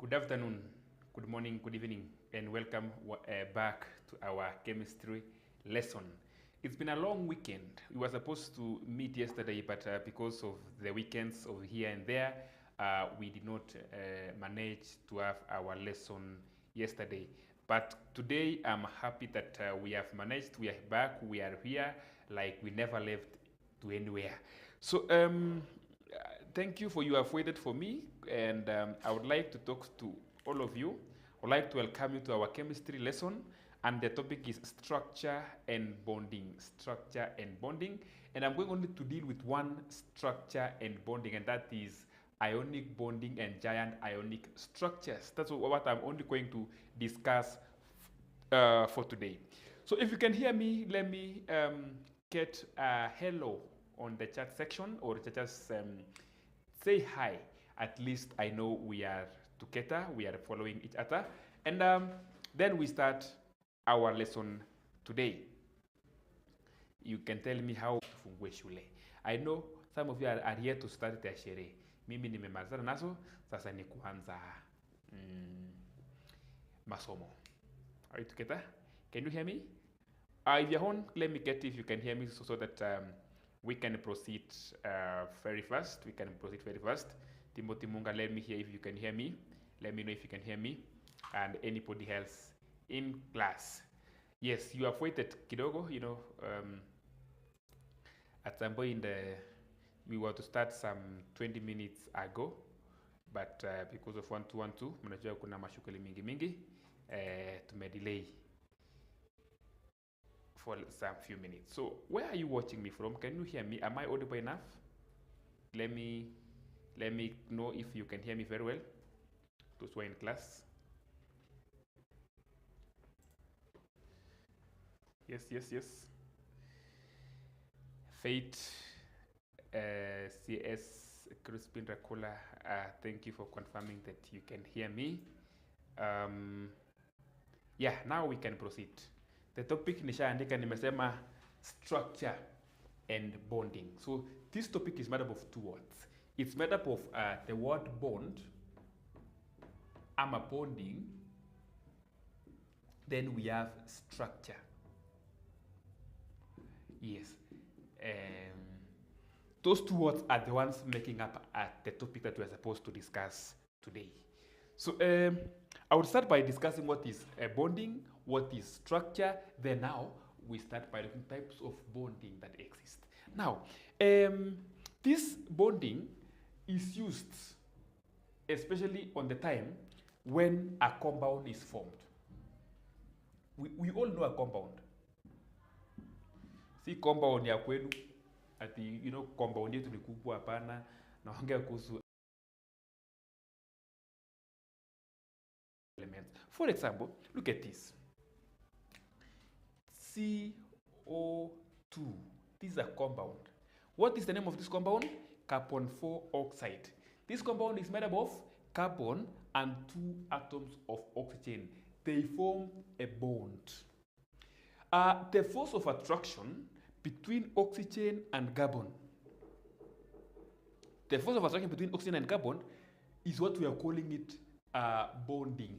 Good afternoon, good morning, good evening, and welcome back to our chemistry lesson. It's been a long weekend. We were supposed to meet yesterday, but because of the weekends over here and there, we did not manage to have our lesson yesterday. But today, I'm happy that we have managed. We are back. We are here, like we never left to anywhere. So, thank you for you have waited for me, and I would like to talk to all of you. I would like to welcome you to our chemistry lesson, and the topic is structure and bonding. Structure and bonding, and I'm going only to deal with one structure and bonding, and that is ionic bonding and giant ionic structures. That's what I'm only going to discuss for today. So if you can hear me, let me get a hello on the chat section, or just say hi. At least I know we are together, we are following each other. And then we start our lesson today. You can tell me how tufungue shule. I know some of you are here to start their sherehe. Mimi nimemalizana nazo, sasa ni kuanza masomo. Are you together? Can you hear me? If you're on, let me get if you can hear me so that we can proceed very fast. We can proceed very fast. Timothy Munga, let me hear if you can hear me. Let me know if you can hear me. And anybody else in class. Yes, you have waited kidogo, at some point we were to start some 20 minutes ago, but because of 1212, mnajua kuna mashughuli mingi, tumedelay for some few minutes. So where are you watching me from? Can you hear me? Am I audible enough? Let me know if you can hear me very well. Those who are in class. Yes. Fate, CS, Crispin Dracula, thank you for confirming that you can hear me. Yeah, now we can proceed. The topic nishaandika nimesema structure and bonding. So this topic is made up of two words. It's made up of the word bond, ama bonding, then we have structure. Yes. Those two words are the ones making up the topic that we're supposed to discuss today. So I would start by discussing what is bonding, what is structure. Then now we start by looking types of bonding that exist. Now, this bonding is used especially on the time when a compound is formed. We all know a compound. Si compound ya kwenu ati compound yetu ni kubwa, hapana. Naongea kuhusu elements. For example, look at this. CO2. This is a compound. What is the name of this compound? Carbon 4 oxide. This compound is made up of carbon and 2 atoms of oxygen. They form a bond. The force of attraction between oxygen and carbon. The force of attraction between oxygen and carbon is what we are calling it bonding.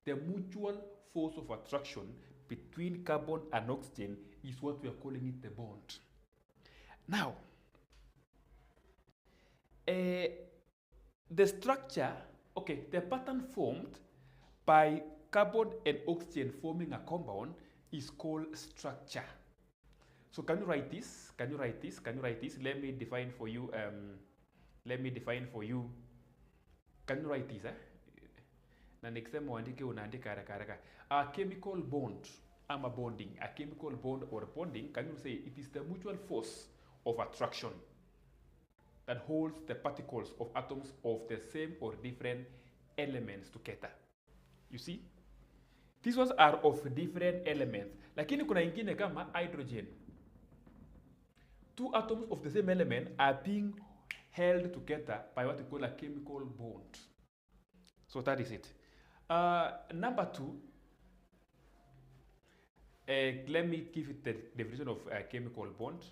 The mutual force of attraction between carbon and oxygen is what we are calling it the bond. Now, the structure, the pattern formed by carbon and oxygen forming a compound is called structure. So can you write this? Can you write this? Let me define for you. Can you write this? Na nikisema uandike unaandika haraka. A chemical bond, ama bonding. A chemical bond or bonding, can you say it is the mutual force of attraction that holds the particles of atoms of the same or different elements together. You see? These ones are of different elements. Lakini kuna ingine kama hydrogen. Two atoms of the same element are being held together by what we call a chemical bond. So that is it. Number two, let me give it the definition of a chemical bond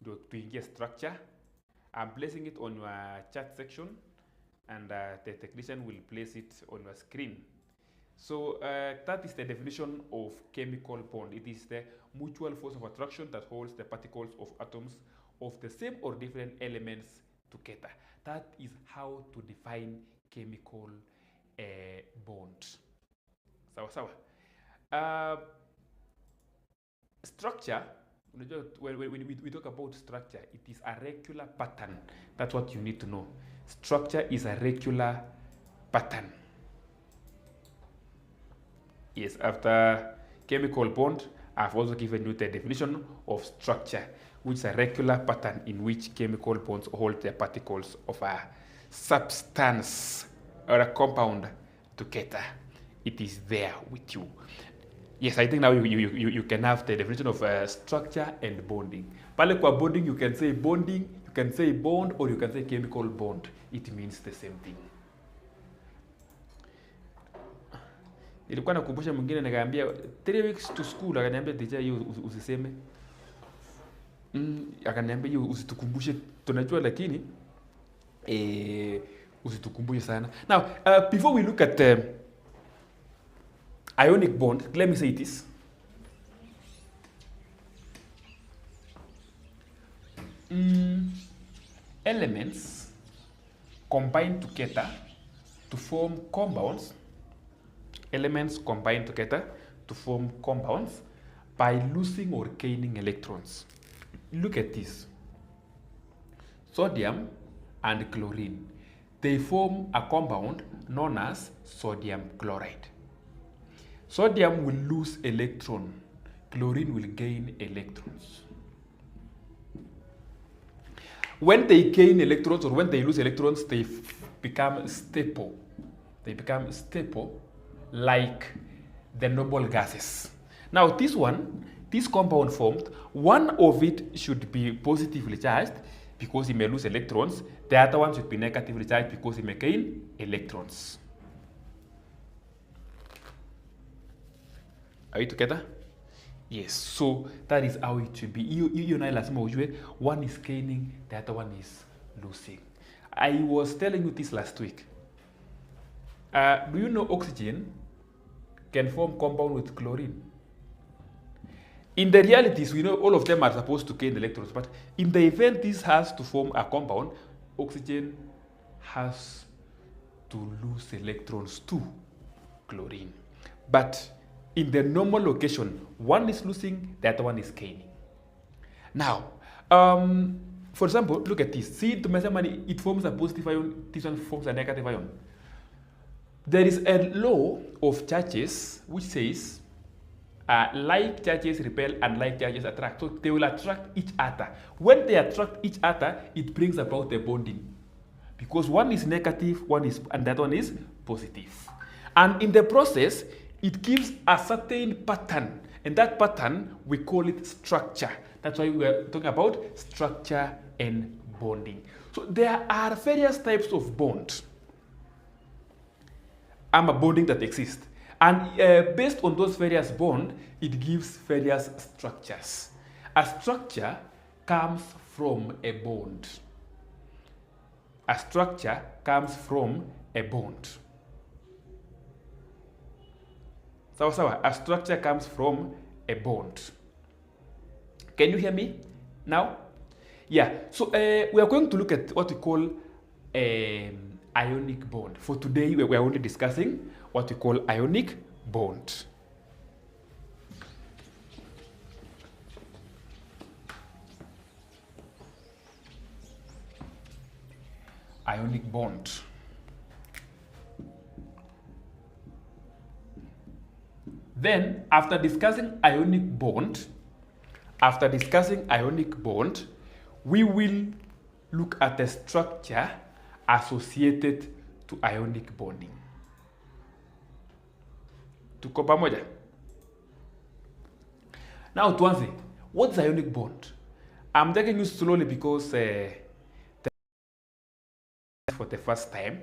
to get structure. I'm placing it on your chat section. and the technician will place it on your screen. So that is the definition of chemical bond. It is the mutual force of attraction that holds the particles of atoms of the same or different elements together. That is how to define chemical bond. Sawa sawa. Structure, when we talk about structure, it is a regular pattern. That's what you need to know. Structure is a regular pattern. Yes, after chemical bond, I've also given you the definition of structure, which is a regular pattern in which chemical bonds hold the particles of a substance or a compound together. It is there with you. Yes, I think now you can have the definition of structure and bonding. Pale kwa bonding, you can say bonding, you can say bond, or you can say chemical bond. It means the same thing. Nilikuwa nakumbusha mwingine nikaambia 3 weeks to school, akaniambia teacher hiyo usiseme. Akaniambia hiyo usitukumbushe, tunajua lakini usitukumbushe sana. Now, before we look at ionic bond, let me say this. Elements combine together to form compounds. Elements combine together to form compounds by losing or gaining electrons. Look at this. Sodium and chlorine. They form a compound known as sodium chloride. Sodium will lose electron. Chlorine will gain electrons. When they gain electrons or when they lose electrons, they become stable. They become stable like the noble gases. Now this compound formed, one of it should be positively charged because it may lose electrons. The other one should be negatively charged because it may gain electrons. Are you together? Yes, so that is how it should be. One is gaining, the other one is losing. I was telling you this last week. Do you know oxygen can form compound with chlorine? In the realities, we know all of them are supposed to gain electrons, but in the event this has to form a compound, oxygen has to lose electrons to chlorine. But in the normal location, one is losing, the other one is gaining. Now, for example, look at this. See, it forms a positive ion, this one forms a negative ion. There is a law of charges which says like charges repel and like charges attract. So they will attract each other. When they attract each other, it brings about the bonding. Because one is negative, and that one is positive. And in the process, it gives a certain pattern. And that pattern, we call it structure. That's why we are talking about structure and bonding. So there are various types of bond. Bonding that exist. And based on those various bonds, it gives various structures. A structure comes from a bond. A structure comes from a bond. So, a structure comes from a bond. Can you hear me now? Yeah. So we are going to look at what we call ionic bond. For today, we are only discussing what we call ionic bond. Ionic bond. Then, after discussing ionic bond, we will look at the structure associated to ionic bonding. Tuko pamoja? Now tuanze. What's ionic bond? I'm taking you slowly because for the first time.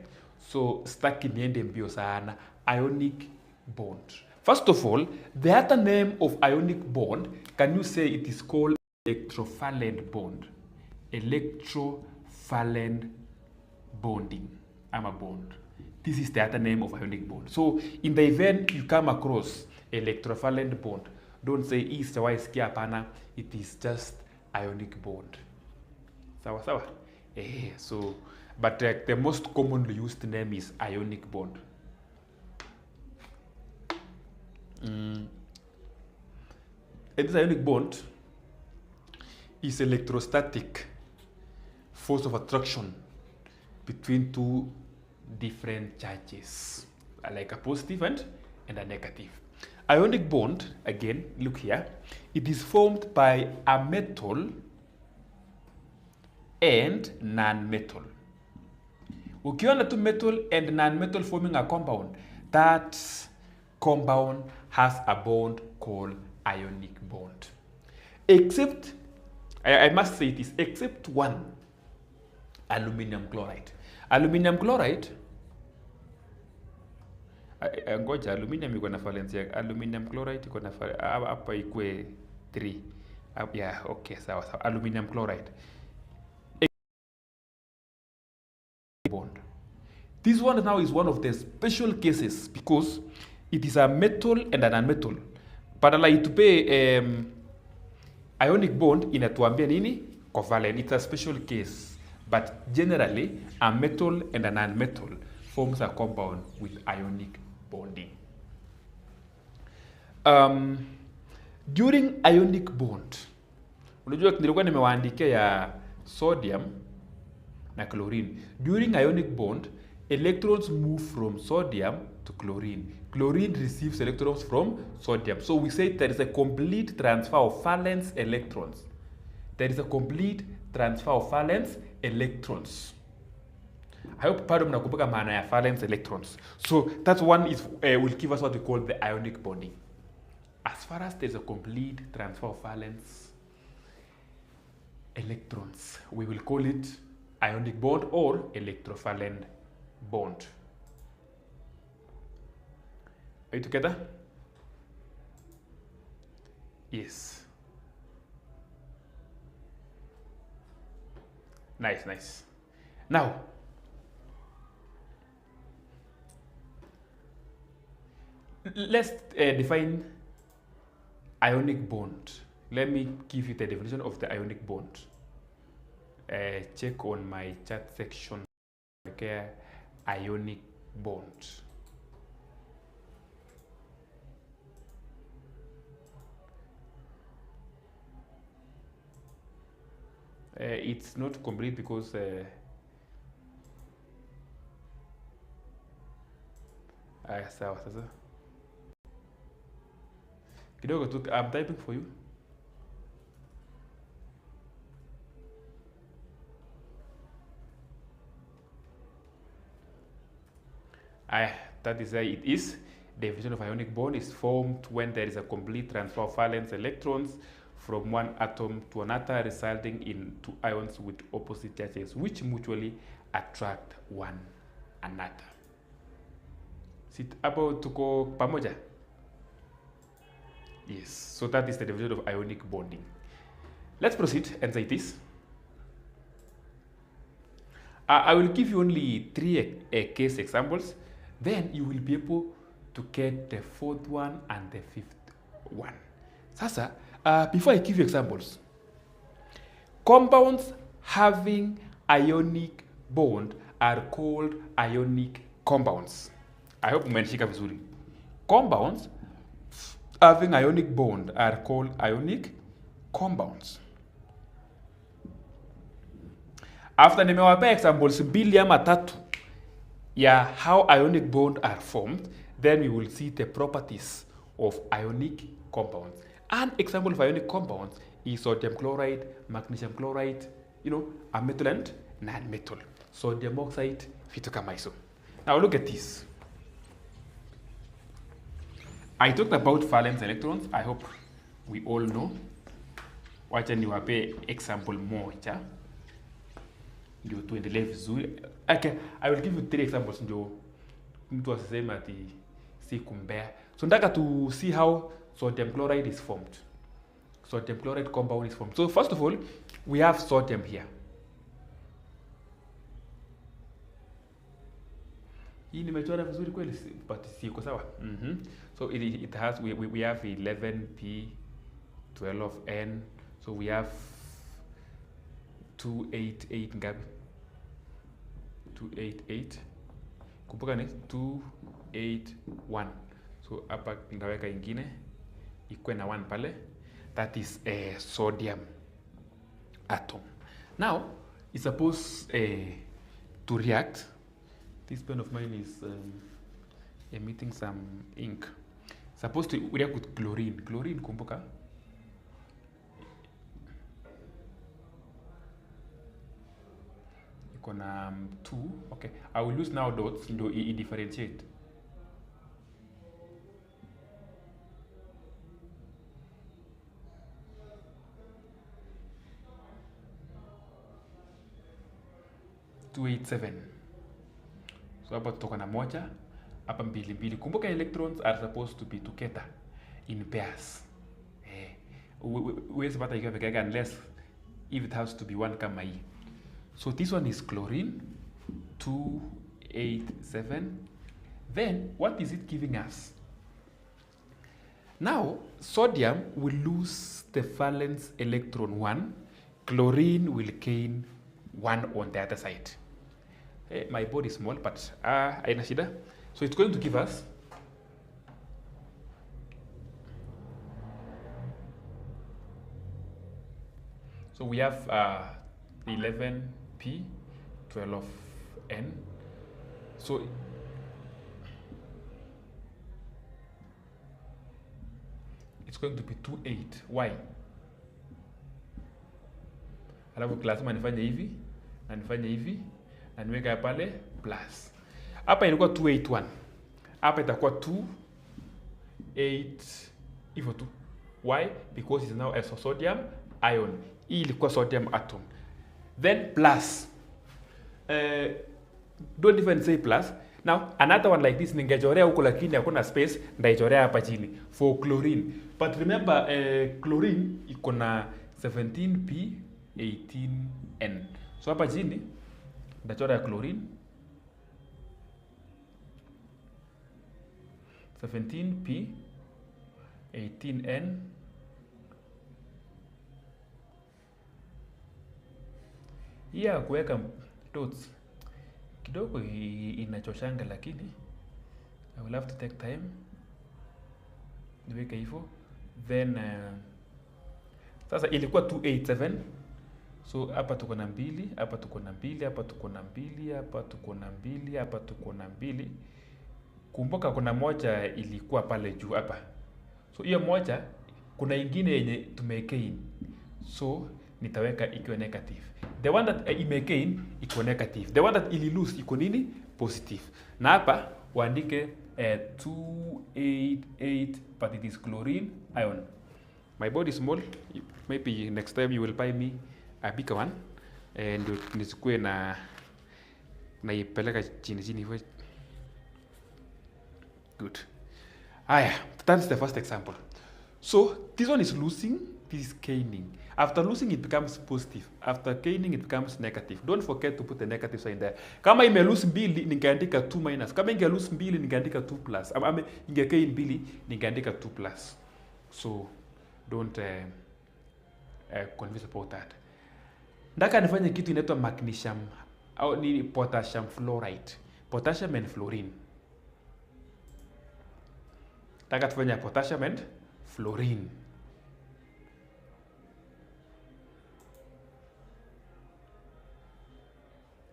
So staki niende mbio sana. Ionic bond. First of all, the other name of ionic bond, can you say it is called electrovalent bond? Electrovalent bonding. ama bond. This is the other name of ionic bond. So in the event you come across electrovalent bond, don't say is sikia hapana, it is just ionic bond. Sawa sawa. So but the most commonly used name is ionic bond. And this ionic bond is electrostatic force of attraction between two different charges, like a positive and a negative. Ionic bond, again, look here, it is formed by a metal and non-metal. Ukiona two metal and non-metal forming a compound, that compound has a bond called ionic bond. Except, I must say this, except one, aluminum chloride. Aluminum chloride, ngoja, aluminum iko na valence ya aluminum chloride iko na hapa ikwe 3. Yeah, okay, sawa sawa. Aluminum chloride bond. This one now is one of the special cases because it is a metal and a non-metal. Badala itupe ionic bond inatuambia nini? Covalent. It's a special case. But generally, a metal and a non-metal forms a compound with ionic bonding. During ionic bond, unajua nilikuwa nimewaandikia ya sodium na chlorine. During ionic bond, electrons move from sodium to chlorine. Chlorine receives electrons from sodium. So we say there is a complete transfer of valence electrons. There is a complete transfer of valence electrons. I hope pardon mnakumbuka maana ya valence electrons. So that one is will give us what we call the ionic bonding. As far as there's a complete transfer of valence electrons, we will call it ionic bond or electrovalent bond. Are you together? Yes. Nice, nice. Now, let's define ionic bond. Let me give you the definition of the ionic bond. Check on my chat section. Okay, ionic bond. It's not complete because sawa sasa kidogo tu, I'm typing for you. That is how it is. The definition of ionic bond is formed when there is a complete transfer of valence electrons from one atom to another, resulting in two ions with opposite charges which mutually attract one another. Sit hapo tuko pamoja? Yes, so that is the definition of ionic bonding. Let's proceed and say this. I will give you only 3 case examples, then you will be able to get the 4th one and the 5th one. Sasa, before I give you examples, compounds having ionic bond are called ionic compounds. I hope umenishika vizuri. Compounds having ionic bond are called ionic compounds. After nimewapea examples 2 ama 3 ya how ionic bond are formed, then we will see the properties of ionic compounds. An example of ionic compounds is sodium chloride, magnesium chloride, a metal and non-metal. Sodium oxide, vitu kama hizo. Now look at this. I talked about valence electrons. I hope we all know. Wacha niwape example moja ndio tuendelee vizuri. Okay, I will give you 3 examples ndio mtu asiseme ati si kumbea. So nataka to see how sodium chloride is formed. Sodium chloride compound is formed. So first of all, we have sodium here. Hii nimechora vizuri kweli but siko sawa. So it has we have 11p 12n, so we have 288 ngapi? 288. Kumbuka ni 281. So hapa nitaweka ingine ikuwe na 1 pale. That is a sodium atom. Now it's supposed to react. This pen of mine is emitting some ink. Supposed to react with chlorine. Chlorine, kumbuka. Iko na 2. Okay. I will use now dots to differentiate. So hapa tuko na moja, hapa mbili. Kumbuka electrons are supposed to be together in pairs. Huwezi pata ikiwa peke yake unless if it has to be one kama hii. So this one is chlorine 287. Then what is it giving us? Now sodium will lose the valence electron 1, chlorine will gain 1 on the other side. My board is small, but haina shida. So it's going to give us so we have 11p 12n. So it's going to be 28. Why? Alafu lazima nifanye hivi na nifanye hivi na niweka pale plus. Hapa ilikuwa 281. Hapa itakuwa 28 hivyo tu. Why? Because it's now a sodium ion. Hii ilikuwa sodium atom. Then plus. Don't even say plus. Now another one like this ningechorea huko lakini hakuna space, ndaichorea hapa chini for chlorine. But remember chlorine iko na 17p 18n. So hapa chini ndachora chlorine 17p 18n. Yeah, kuweka dots kidogo inachoshanga, lakini I will have to take time niweke hivyo. Then sasa ilikuwa 287. So hapa tuko na 2, hapa tuko na 2, hapa tuko na 2, hapa tuko na 2, hapa tuko na 2. Kumbuka kuna moja ilikuwa pale juu hapa. So hiyo moja kuna ingine yenye tumegain. So nitaweka ikiwa negative. The one that imegain iko negative. The one that ili lose iko nini? Positive. Na hapa uandike 288, but it is chlorine ion. My board is small. Maybe next time you will buy me a bigger one. Ndio nisikue na ipeleka chini hivyo. Good. That's the first example. So this one is losing, this is gaining. After losing it becomes positive. After gaining it becomes negative. Don't forget to put the negative sign there. Kama ime lose 2 ningeandika 2 minus. Kama inge lose 2 ningeandika 2 plus. Ama inge gain 2 ningeandika 2 plus. So don't confuse about that. Ndaka nifanye kitu inaitwa magnesium au ni potassium fluoride. Potassium and fluorine. Ndaka tufanye potassium and fluorine.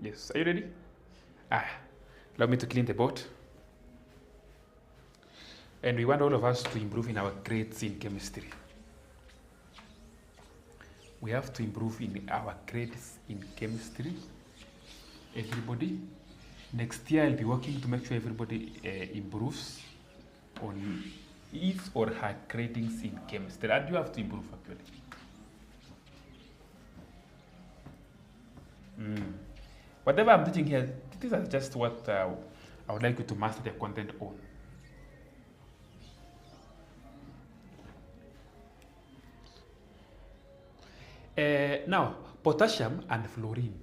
Yes, are you ready? Allow me to clean the board. And we want all of us to improve in our grades in chemistry. We have to improve in our grades in chemistry. Everybody. Next year I'll be working to make sure everybody improves on his or her gradings in chemistry. And you have to improve actually. Whatever I'm teaching here, these are just what I would like you to master the content on. Now, potassium and fluorine.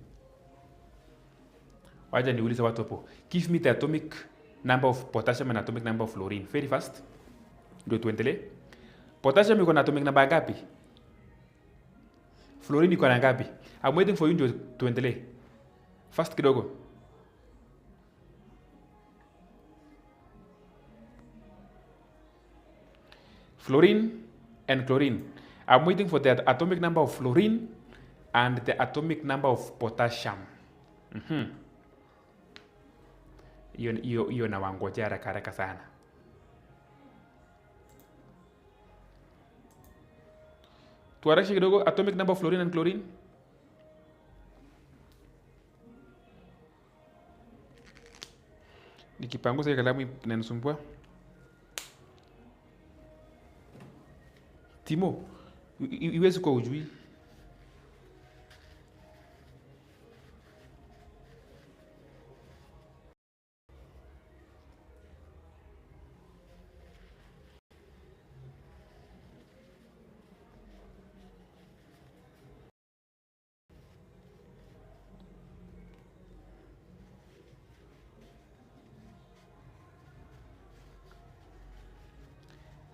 Wacha niulize watu hapo. Give me the atomic number of potassium and atomic number of fluorine. Very fast. Ndio tuendelee. Potassium iko na atomic number ngapi? Fluorine iko na ngapi? I'm waiting for you ndio tuendelee. Fast kidogo. Fluorine and chlorine. I'm waiting for the atomic number of fluorine and the atomic number of potassium. Hiyo na wangojea haraka sana. Tuharakishe kidogo. Atomic number of fluorine and chlorine. Nikipanguza kalamu inanisumbua. Timo, iwezi kwa ujui.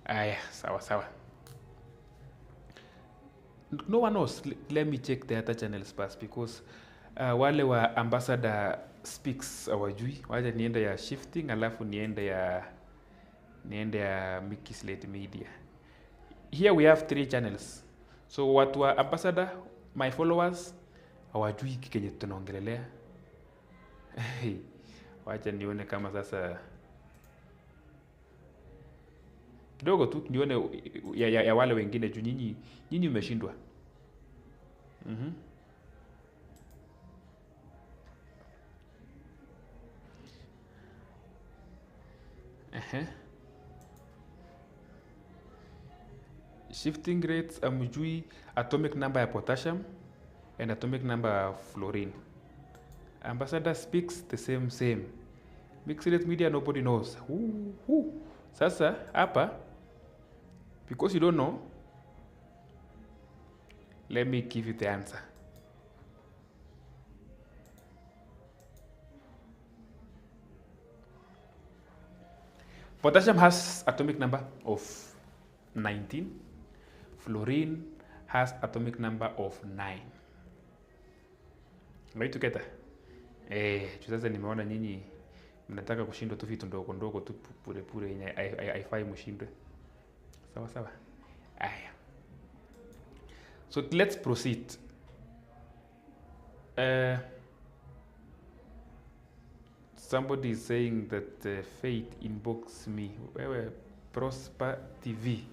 Aya, sawa. No one knows. Let me check the other channels first because wale wa Ambassador Speaks hawajui. Wacha niende ya Shifting alafu niende ya Mickey Slate Media. Here we have 3 channels. So watu wa Ambassador, my followers, hawajui kikenye tunaongelelea. Wacha nione kama sasa kidogo tu nione ya wale wengine juu nyinyi umeshindwa. Shifting rates amjui atomic number ya potassium and atomic number of fluorine. Ambassador Speaks the same. Mixed Rate Media nobody knows. Sasa hapa, because you don't know, let me give you the answer. Potassium has atomic number of 19. Fluorine has atomic number of 9. Right together? Sasa nimeona nyinyi mnataka kushindwa tu vitu ndogo tu pure yenye haifai mshindwe. Sawa. Aya. So let's proceed. Somebody is saying that Faith inbox me. Wewe Prosper TV.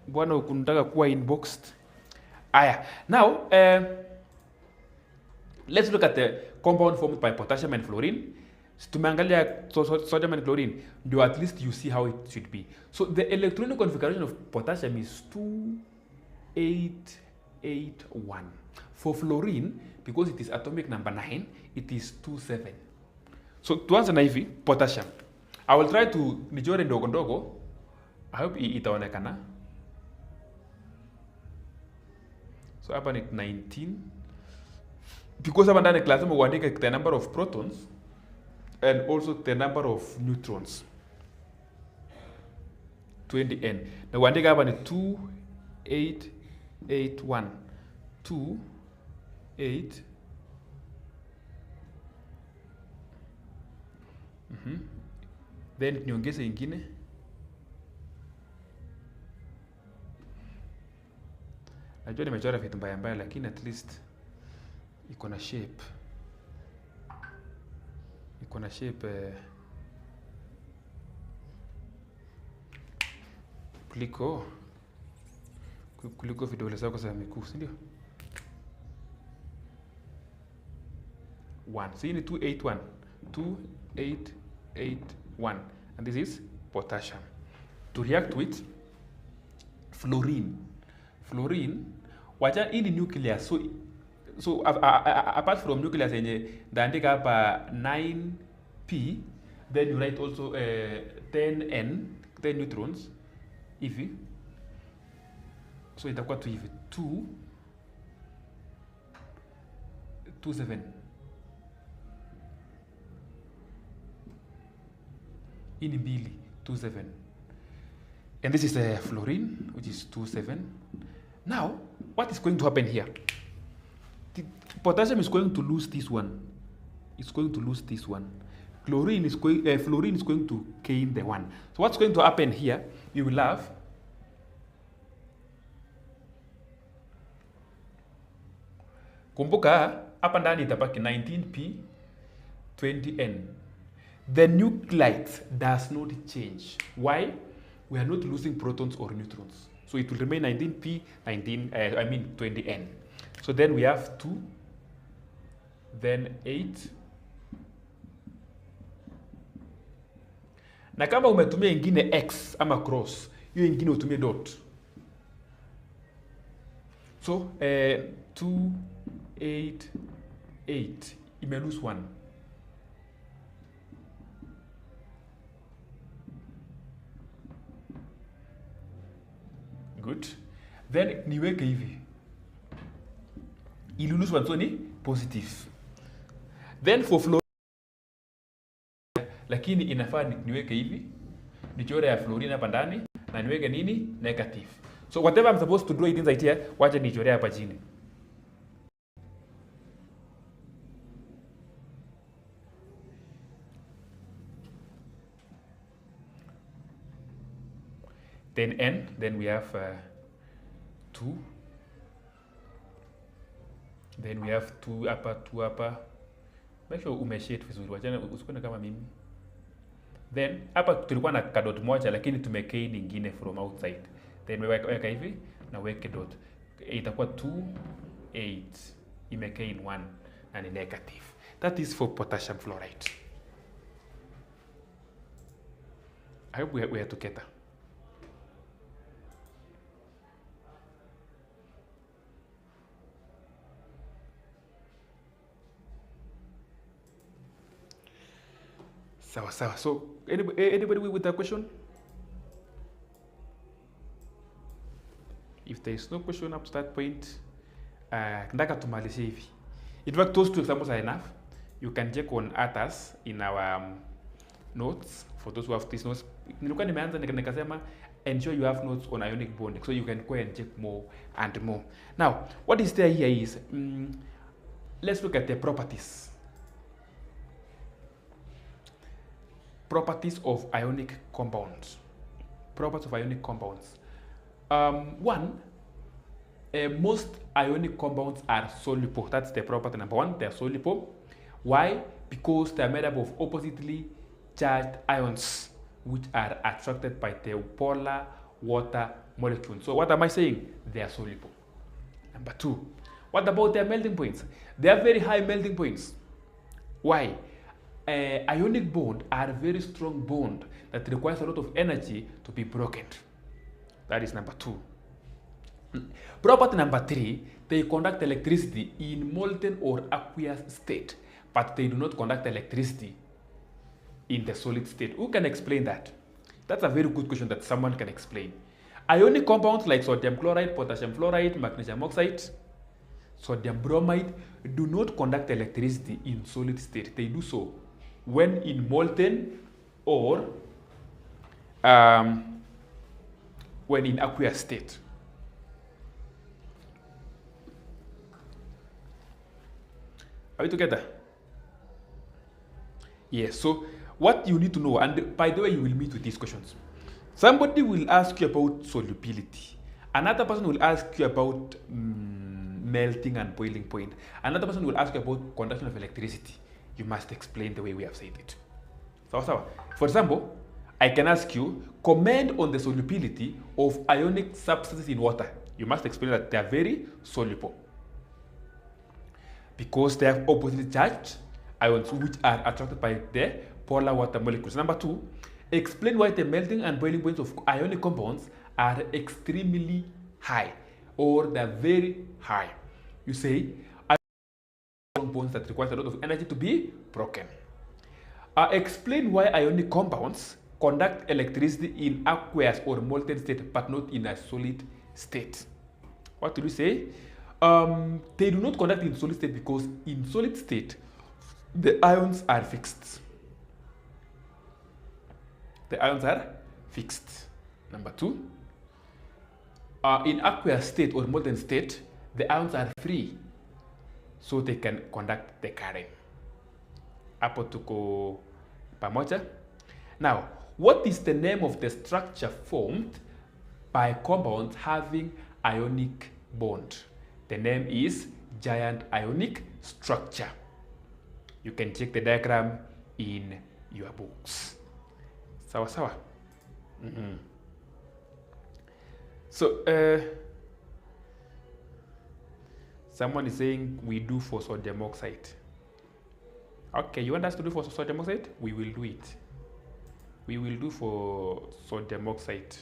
Bwana ukunitaka kuwa inboxed. Aya. Now, let's look at the compound formed by potassium and fluorine. Tumeangalia sodium and chlorine. Do at least you see how it should be. So the electronic configuration of potassium is 2881. For fluorine, because it is atomic number 9, it is 27. So tuanze na hivi potassium. I will try to nichore ndogo. I hope itaonekana. So hapa ni 19. Because hapa ndani lazima uandike the number of protons and also the number of neutrons. 20n. Na uandike hapa ni 2881. 28. Then niongeze ingine. Najua nimechora vitu mbaya lakini at least iko na shape. Kuliko vidole zako za miguu, si ndio? 1. So hii ni 281. 2881. And this is potassium. To react to it, fluorine, wacha hii ni nucleus. So apart from nucleus yenye ndaandika hapa 9p, then you write also 10n, 10 neutrons hivi. So itakuwa tu hivi 2 7. Hii ni mbili, 27. And this is fluorine, which is 27. Now, what is going to happen here? The potassium is going to lose this one. It's going to lose this one. Fluorine is going to gain the one. So what's going to happen here? You will have kumbuka hapa ndani itabaki 19p 20n. The nuclide does not change. Why? We are not losing protons or neutrons. So it will remain 19p 20n. So then we have 2, then 8. Na kama umetumia ingine x ama cross, hiyo ingine utumie dot. So 2, 8, 8 ime lose 1. Good. Then niweke hivi. Ili lose 1, so ni positive. Then for fluorine, lakini inafaa niweke hivi. Nichore ya fluorine hapa ndani na niweke nini? Negative. So whatever I'm supposed to draw it inside here, wacha nichore hapa chini. Then n, then we have 2. Then we have 2 hapa, 2 hapa. Make sure umeshade vizuri, wachana usikone kama mimi. Then hapa tulikuwa na dot moja lakini tumekei nyingine from outside. Then weka hivi na weke dot. Itakuwa 2, 8. Imekei 1 na ni negative. That is for potassium fluoride. I hope we are together. Sawa. So anybody with a question? If there is no question up to that point, ndaka tumalizie hivi. In fact, those two examples are enough. You can check on others in our notes. For those who have these notes, nilikuwa nimeanza nikasema ensure you have notes on ionic bonding, so you can go and check more and more. Now, what is there here is let's look at the properties. Properties of ionic compounds. Properties of ionic compounds. One, most ionic compounds are soluble. That's the property number one. They are soluble. Why? Because they are made up of oppositely charged ions, which are attracted by the polar water molecule. So what am I saying? They are soluble. Number two, what about their melting points? They have very high melting points. Why? Ionic bond are a very strong bond that requires a lot of energy to be broken. That is number two. Property number three, they conduct electricity in molten or aqueous state, but they do not conduct electricity in the solid state. Who can explain that? That's a very good question that someone can explain. Ionic compounds like sodium chloride, potassium fluoride, magnesium oxide, sodium bromide do not conduct electricity in solid state. They do so when in molten or when in aqueous state. Are we together? Yes, so what you need to know, and by the way, you will meet with these questions. Somebody will ask you about solubility. Another person will ask you about melting and boiling point. Another person will ask you about conduction of electricity. You must explain the way we have said it. So, for example, I can ask you, comment on the solubility of ionic substances in water. You must explain that they are very soluble because they have oppositely charged ions which are attracted by the polar water molecules. Number two, explain why the melting and boiling points of ionic compounds are extremely high or they are very high. You say compounds that requires a lot of energy to be broken. Explain why ionic compounds conduct electricity in aqueous or molten state but not in a solid state. What do you say? They do not conduct in solid state because in solid state the ions are fixed. the ions are fixed. Number 2, in aqueous state or molten state, the ions are free, so they can conduct the current. Hapo tuko pamoja. Now, what is the name of the structure formed by compounds having ionic bond? The name is giant ionic structure. You can check the diagram in your books. Sawa sawa. So someone is saying we do for sodium oxide. Okay, you want us to do for sodium oxide? We will do it. We will do for sodium oxide.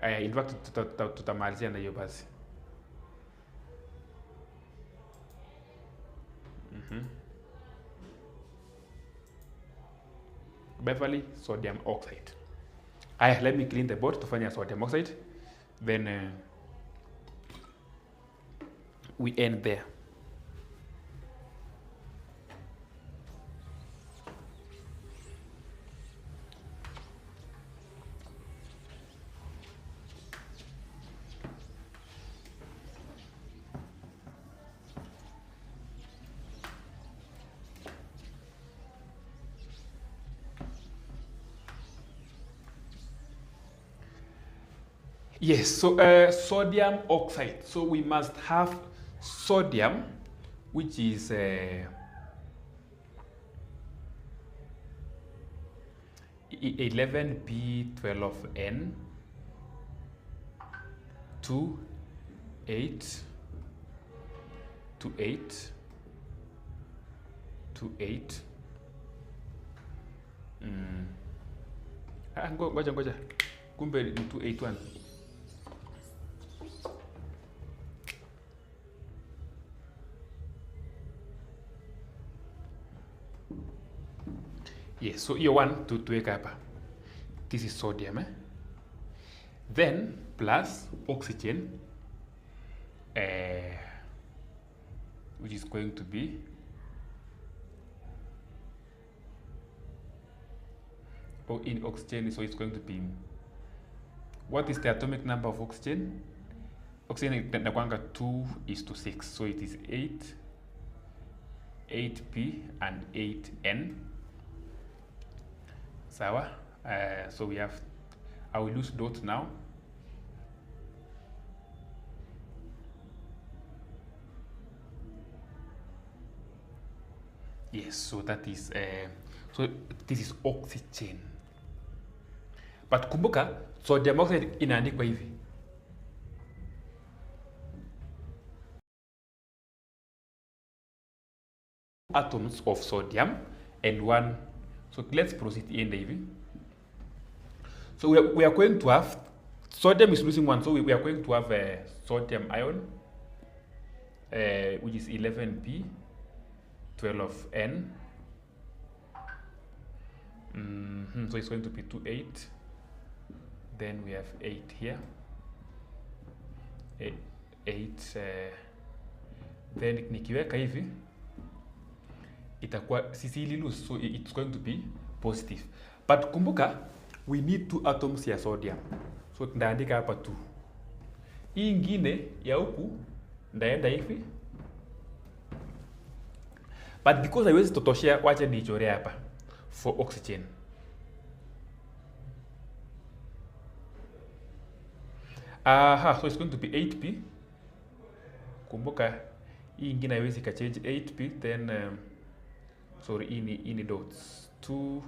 In fact, tutamalizia na hiyo basi. Beverly, sodium oxide. Let me clean the board to find sodium oxide. Then we end there. Yes, so sodium oxide. So we must have sodium, which is 11B12N 2 8 to 8 to 8. Ngoja kumbe ni 281. Yes, so hiyo 1 tuweka hapa. This is sodium, then plus oxygen, which is going to be in oxygen, so it's going to be, what is the atomic number of oxygen? Oxygen nakwanga 2:6, so it is 8p and 8n. Sawa. So we have, I will use dot now. Yes, so that is so this is oxygen. But kumbuka sodium oxide inaandikwa hivi. Atoms of sodium and 1. So let's proceed in David. So we are going to have sodium is losing 1, so we are going to have a sodium ion, which is 11p 12n. So it's going to be 2 8. Then we have 8 here. 8 then nikiweka hivi itakuwa sisi ili lose, so it's going to be positive. But kumbuka we need 2 atoms ya sodium, so ndaandika hapa 2. Hii ingine ya huku ndaenda hivi, but because haiwezi totoshea, wacha nichore hapa for oxygen. So it's going to be 8p. Kumbuka hii ingine haiwezi ka change 8p, then sorry, ini dots 2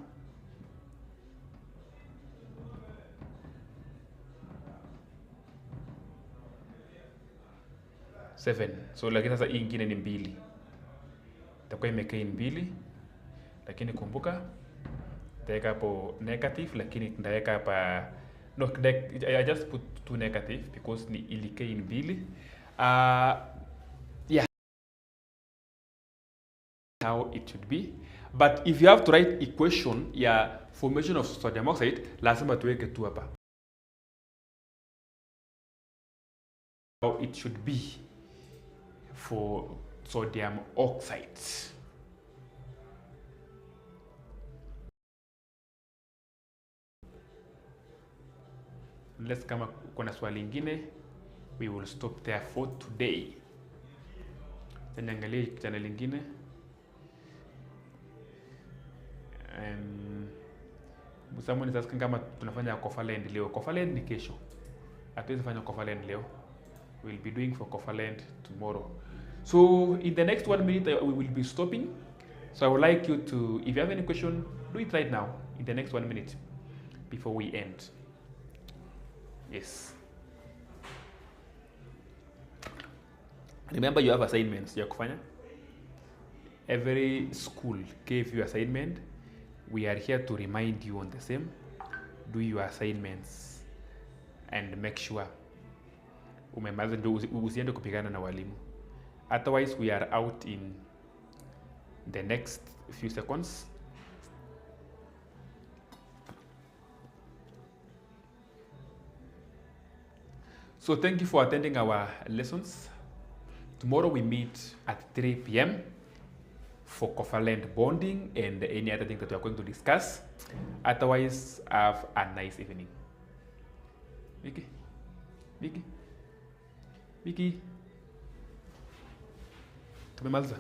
7. So lakini sasa hii ingine ni 2, itakuwa imekaa 2, lakini kumbuka ndaweka hapo negative, lakini ndaweka hapa no, I just put 2 negative because ni ilikaa 2. Yeah, how it should be. But if you have to write equation ya formation of sodium oxide, lazima tuweke 2 hapa. How it should be for sodium oxide. unless kama kuna swali ingine, we will stop there for today. Niangalie channel ingine. Someone is asking kama tunafanya Kofaland leo. Kofaland ni kesho. Hatuwezi fanya Kofaland leo. We'll be doing for Kofaland tomorrow. So in the next 1 minute, we will be stopping. So I would like you to, if you have any question, do it right now in the next 1 minute before we end. Yes. Remember, you have assignments ya kufanya. Every school gave you assignment. We are here to remind you on the same. Do your assignments and make sure umemaliza, ndio usiende kupigana na walimu. Otherwise, we are out in the next few seconds. So thank you for attending our lessons. Tomorrow we meet at 3 p.m. for Kofaland bonding and any other thing that we are going to discuss. Otherwise, have a nice evening. Vicky. Tumemaliza.